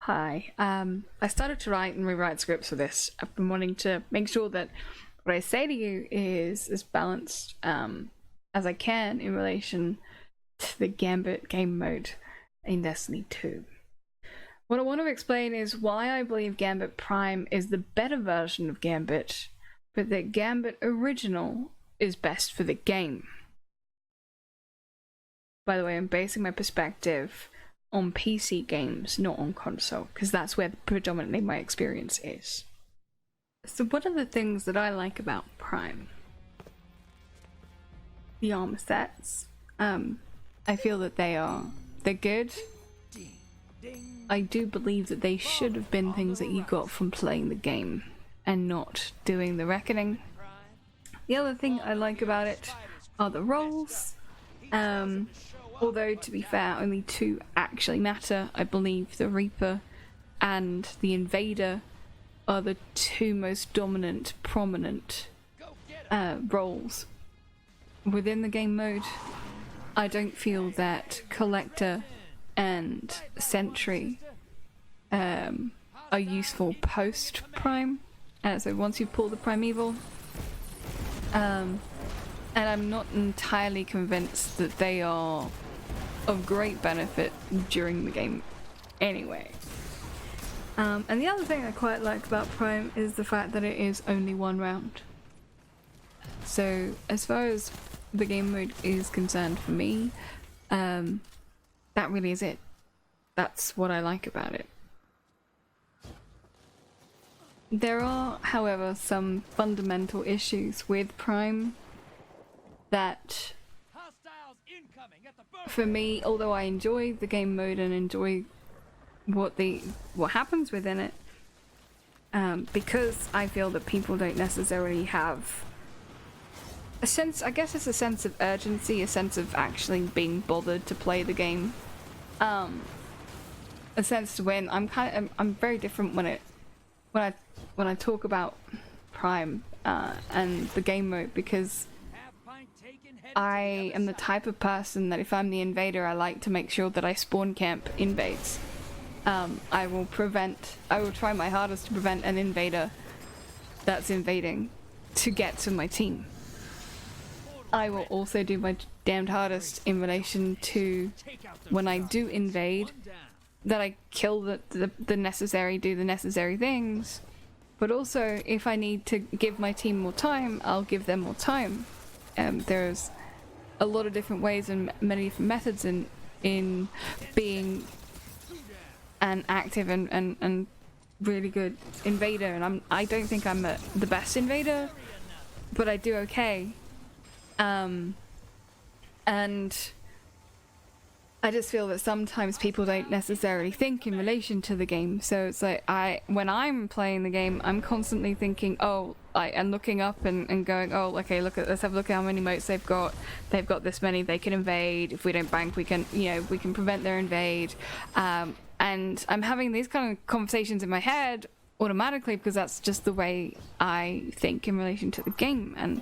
Hi. I started to write and rewrite scripts for this. I've been wanting to make sure that what I say to you is as balanced as I can in relation to the Gambit game mode in Destiny 2. What I want to explain is why I believe Gambit Prime is the better version of Gambit, but that Gambit Original is best for the game. By the way, I'm basing my perspective on PC games, not on console, because that's where predominantly my experience is. So what are the things that I like about Prime? The armor sets. I feel that they're good. I do believe that they should have been things that you got from playing the game and not doing the reckoning. The other thing I like about it are the roles. Although, to be fair, only two actually matter. I believe the Reaper and the Invader are the two most dominant, prominent roles within the game mode. I don't feel that Collector and Sentry are useful post-Prime. So once you pull the Primeval, and I'm not entirely convinced that they are of great benefit during the game anyway. And the other thing I quite like about Prime is the fact that it is only one round. So as far as the game mode is concerned for me, that really is it. That's what I like about it. There are, however, some fundamental issues with Prime that, for me, although I enjoy the game mode and enjoy what happens within it, because I feel that people don't necessarily have a sense, I guess it's a sense of urgency, a sense of actually being bothered to play the game, a sense to win. I'm very different when I talk about Prime and the game mode, because I am the type of person that if I'm the invader, I like to make sure that I spawn camp invades. I will try my hardest to prevent an invader that's invading to get to my team. I will also do my damned hardest in relation to when I do invade, that I kill the necessary, do the necessary things. But also, if I need to give my team more time, I'll give them more time. There's a lot of different ways and many different methods in being an active and really good invader, and I don't think I'm the best invader, but I do okay. And I just feel that sometimes people don't necessarily think in relation to the game. So it's like when I'm playing the game, I'm constantly thinking, and looking up and going, okay, let's have a look at how many motes they've got. They've got this many. They can invade. If we don't bank, we can prevent their invade. And I'm having these kind of conversations in my head automatically because that's just the way I think in relation to the game. And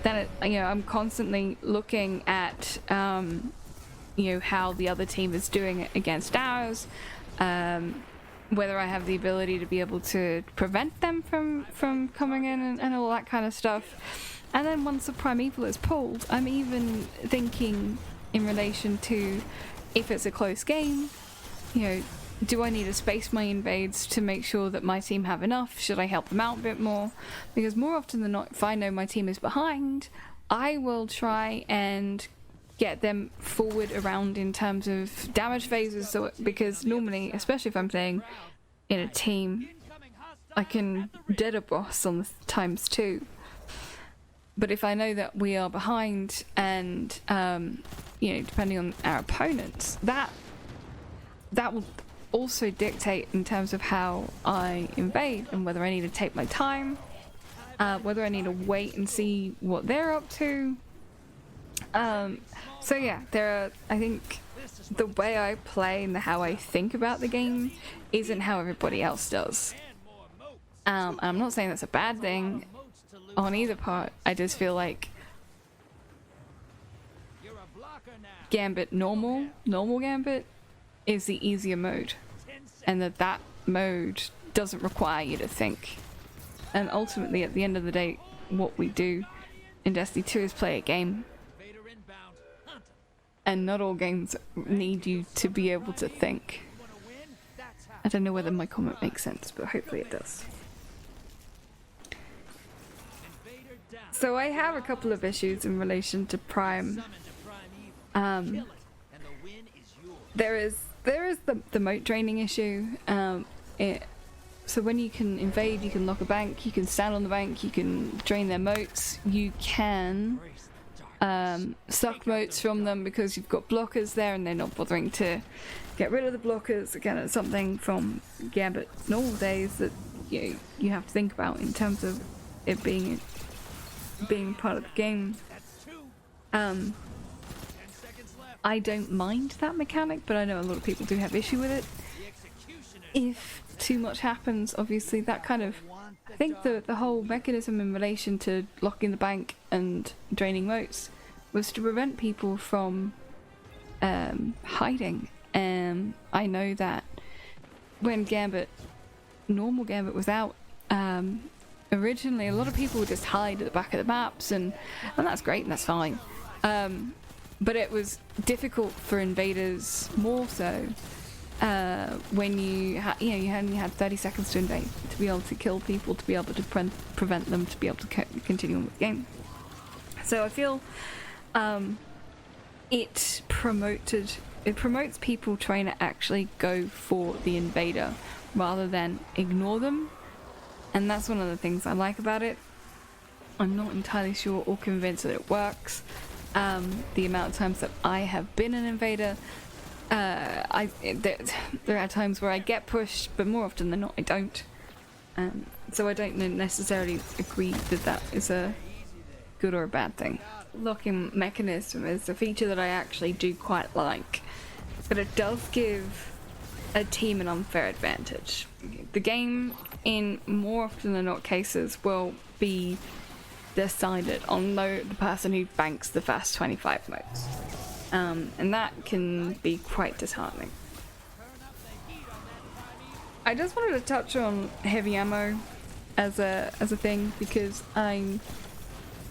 then I'm constantly looking at how the other team is doing it against ours, whether I have the ability to be able to prevent them from coming in and all that kind of stuff. And then once the Primeval is pulled, I'm even thinking in relation to if it's a close game, do I need to space my invades to make sure that my team have enough? Should I help them out a bit more? Because more often than not, if I know my team is behind, I will try and get them forward around in terms of damage phases. So because normally, especially if I'm playing in a team, I can dead a boss on the ×2. But if I know that we are behind and depending on our opponents, that will also dictate in terms of how I invade and whether I need to take my time, whether I need to wait and see what they're up to. So yeah, I think the way I play and how I think about the game isn't how everybody else does. I'm not saying that's a bad thing on either part. I just feel like Gambit normal Gambit is the easier mode. and that mode doesn't require you to think. And ultimately, at the end of the day, what we do in Destiny 2 is play a game. And not all games need you to be able to think. I don't know whether my comment makes sense, but hopefully it does. So I have a couple of issues in relation to Prime. There is the moat draining issue. So when you can invade, you can lock a bank, you can stand on the bank, you can drain their moats, you can suck moats from them because you've got blockers there and they're not bothering to get rid of the blockers. Again, it's something from Gambit normal days that you have to think about in terms of it being part of the game. I don't mind that mechanic, but I know a lot of people do have issue with it. If too much happens, obviously that kind of... I think the whole mechanism in relation to locking the bank and draining moats was to prevent people from hiding. I know that when normal Gambit was out, originally a lot of people would just hide at the back of the maps, and that's great and that's fine. But it was difficult for invaders more so when you only had 30 seconds to invade, to be able to kill people, to be able to prevent them, to be able to continue on with the game. So I feel it promotes people trying to actually go for the invader rather than ignore them, and that's one of the things I like about it. I'm not entirely sure or convinced that it works. The amount of times that I have been an invader, there are times where I get pushed, but more often than not I don't. So I don't necessarily agree that is a good or a bad thing. Locking mechanism is a feature that I actually do quite like, but it does give a team an unfair advantage. The game, in more often than not cases, will be decided on the person who banks the first 25 moats. And that can be quite disheartening. I just wanted to touch on heavy ammo as a thing, because I'm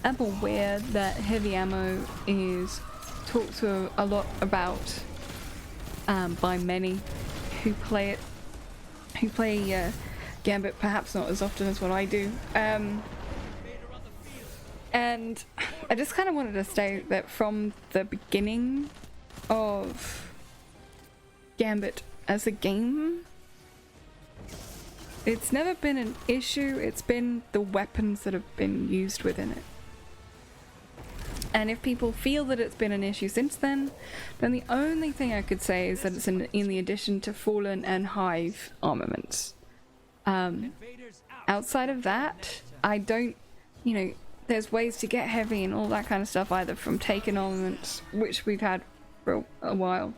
aware that heavy ammo is talked to a lot about by many who play Gambit, perhaps not as often as what I do. And I just kind of wanted to state that from the beginning of Gambit as a game, it's never been an issue, it's been the weapons that have been used within it. And if people feel that it's been an issue since then the only thing I could say is that it's in the addition to Fallen and Hive armaments. Outside of that, I don't, there's ways to get heavy and all that kind of stuff, either from taken armaments, which we've had for a while,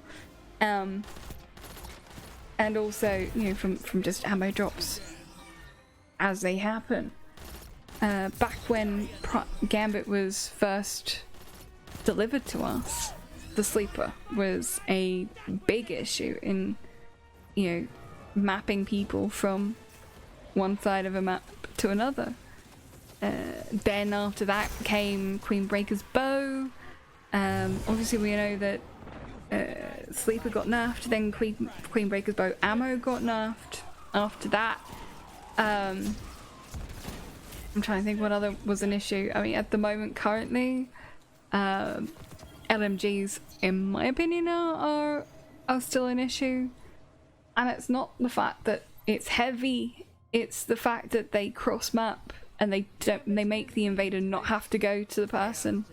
and also, from just ammo drops as they happen. Back when Gambit was first delivered to us, the sleeper was a big issue in, mapping people from one side of a map to another. Then after that came Queenbreaker's bow. Obviously we know that Sleeper got nerfed, then Queenbreaker's bow ammo got nerfed. After that, I'm trying to think what other was an issue. I mean, at the moment, currently, LMGs, in my opinion, are still an issue. And it's not the fact that it's heavy, it's the fact that they cross map and they make the invader not have to go to the person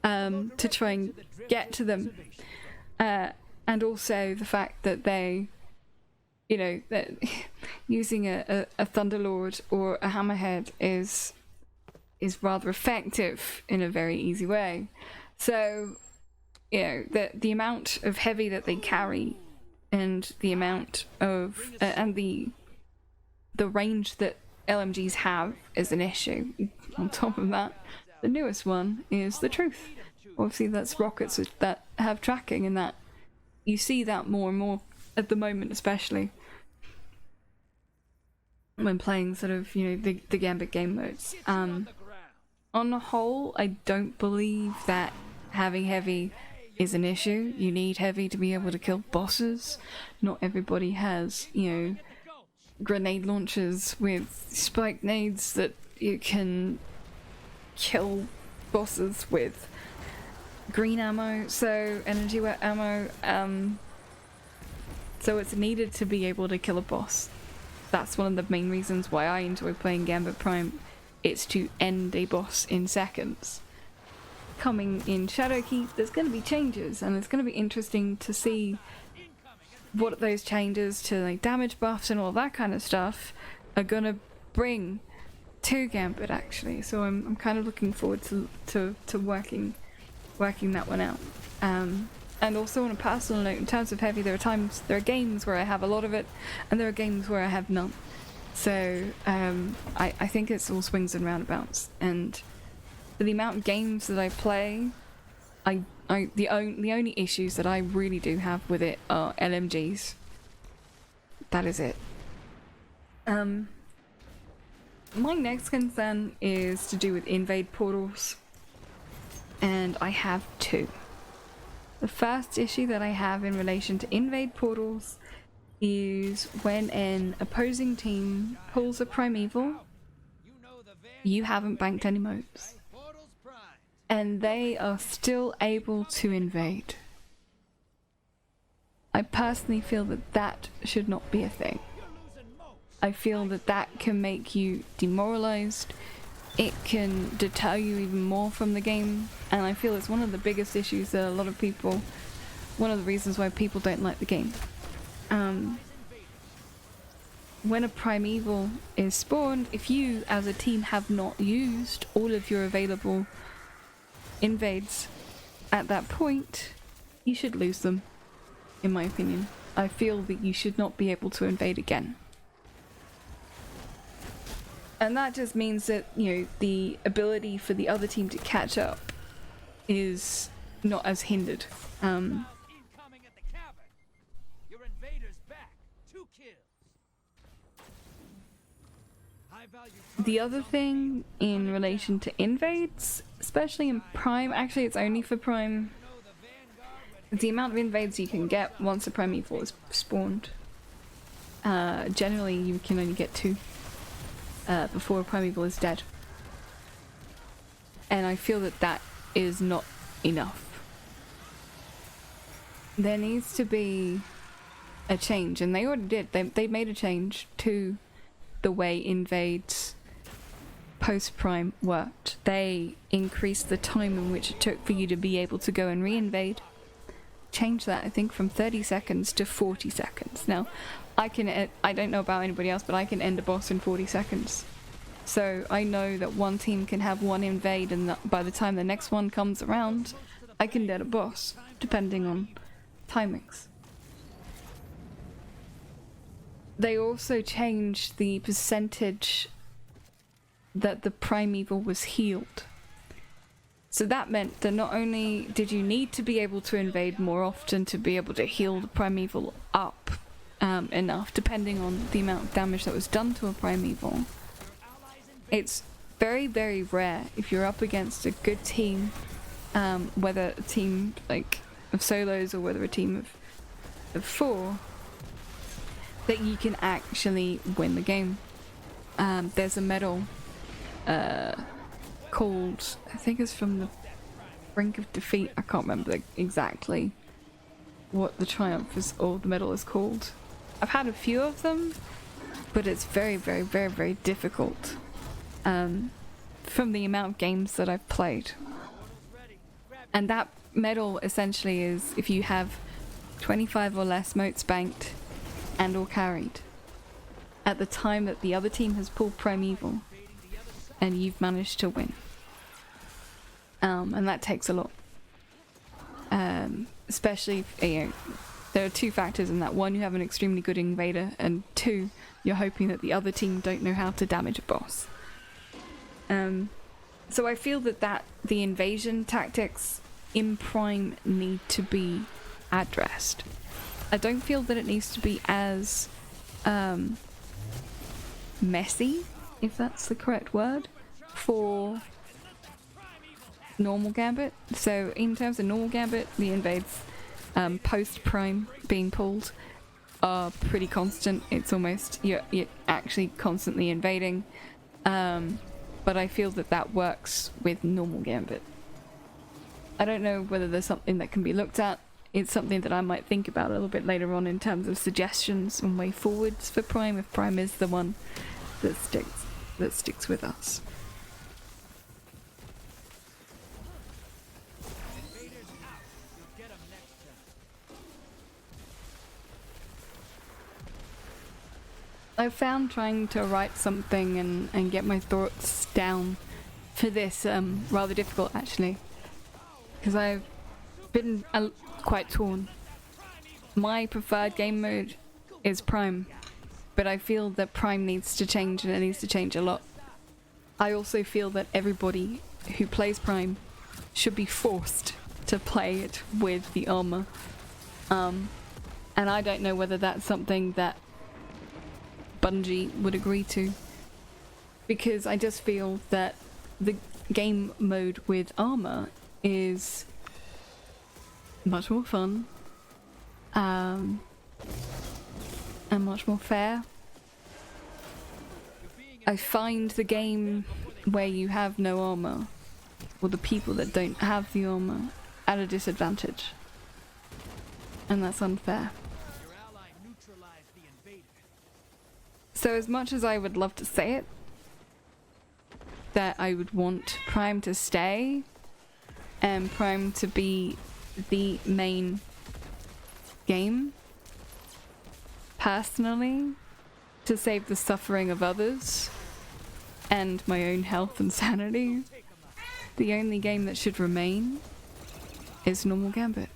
to try and get to them. And also the fact that they, that using a Thunderlord or a Hammerhead is rather effective in a very easy way. So, the amount of heavy that they carry and the amount of and the range that LMGs have is an issue. On top of that, the newest one is the Truth. Obviously that's rockets that have tracking, and that you see that more and more at the moment, especially when playing sort of, you know, the Gambit game modes. On the whole, I don't believe that having heavy is an issue. You need heavy to be able to kill bosses. Not everybody has, you know, grenade launchers with spike nades that you can kill bosses with. Green ammo, so energy wet ammo, so it's needed to be able to kill a boss. That's one of the main reasons why I enjoy playing Gambit Prime. It's to end a boss in seconds. Coming in Shadowkeep, there's going to be changes, and it's going to be interesting to see what those changes to like damage buffs and all that kind of stuff are going to bring to Gambit actually. So I'm kind of looking forward to working that one out. And also on a personal note, in terms of heavy, there are games where I have a lot of it, and there are games where I have none. So I think it's all swings and roundabouts. And for the amount of games that I play, the only issues that I really do have with it are LMGs. That is it. My next concern is to do with invade portals, and I have two. The first issue that I have in relation to invade portals is when an opposing team pulls a primeval, you haven't banked any motes, and they are still able to invade. I personally feel that that should not be a thing. I feel that that can make you demoralized. It can deter you even more from the game, and I feel it's one of the biggest issues that a lot of people, one of the reasons why people don't like the game. When a primeval is spawned, if you as a team have not used all of your available invades at that point, you should lose them, in my opinion. I feel that you should not be able to invade again. And that just means that, you know, the ability for the other team to catch up is not as hindered. The other thing in relation to invades, especially in Prime, actually it's only for Prime, the amount of invades you can get once a primeval is spawned. Generally you can only get 2 before a primeval is dead. And I feel that that is not enough. There needs to be a change, and they already did. They made a change to the way invades post-prime worked. They increased the time in which it took for you to be able to go and re-invade. Changed that, I think, from 30 seconds to 40 seconds. Now, I don't know about anybody else, but I can end a boss in 40 seconds. So I know that one team can have one invade, and by the time the next one comes around, I can dead a boss, depending on timings. They also changed the percentage that the primeval was healed. So that meant that not only did you need to be able to invade more often to be able to heal the primeval up enough, depending on the amount of damage that was done to a primeval. It's very, very rare if you're up against a good team, whether a team like of solos or whether a team of 4, that you can actually win the game. There's a medal called, I think it's from the Brink of Defeat. I can't remember exactly what the triumph is, or the medal is called. I've had a few of them, but it's very, very, very, very difficult from the amount of games that I've played. And that medal essentially is if you have 25 or less motes banked and or carried at the time that the other team has pulled primeval and you've managed to win. And that takes a lot. Especially if, you know, there are 2 factors in that. 1, you have an extremely good invader, and 2, you're hoping that the other team don't know how to damage a boss. So I feel that the invasion tactics in Prime need to be addressed. I don't feel that it needs to be as messy, if that's the correct word, for normal Gambit. So in terms of normal Gambit, the invades post-prime being pulled are pretty constant. It's almost, you're actually constantly invading. But I feel that works with normal Gambit. I don't know whether there's something that can be looked at. It's something that I might think about a little bit later on in terms of suggestions and way forwards for Prime, if Prime is the one that sticks with us. I've found trying to write something and get my thoughts down for this rather difficult, actually, because I've been quite torn. My preferred game mode is Prime, but I feel that Prime needs to change, and it needs to change a lot. I also feel that everybody who plays Prime should be forced to play it with the armor. And I don't know whether that's something that Bungie would agree to, because I just feel that the game mode with armor is much more fun, and much more fair. I find the game where you have no armor, or the people that don't have the armor, at a disadvantage, and that's unfair. So as much as I would love to say it, that I would want Prime to stay, and Prime to be the main game, personally, to save the suffering of others, and my own health and sanity, the only game that should remain is normal Gambit.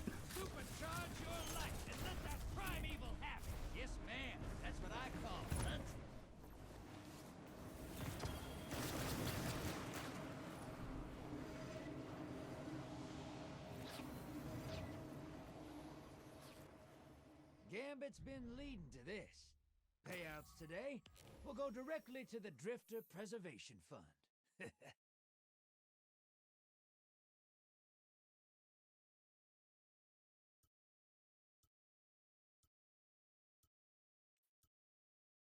Gambit's been leading to this. Payouts today will go directly to the Drifter Preservation Fund.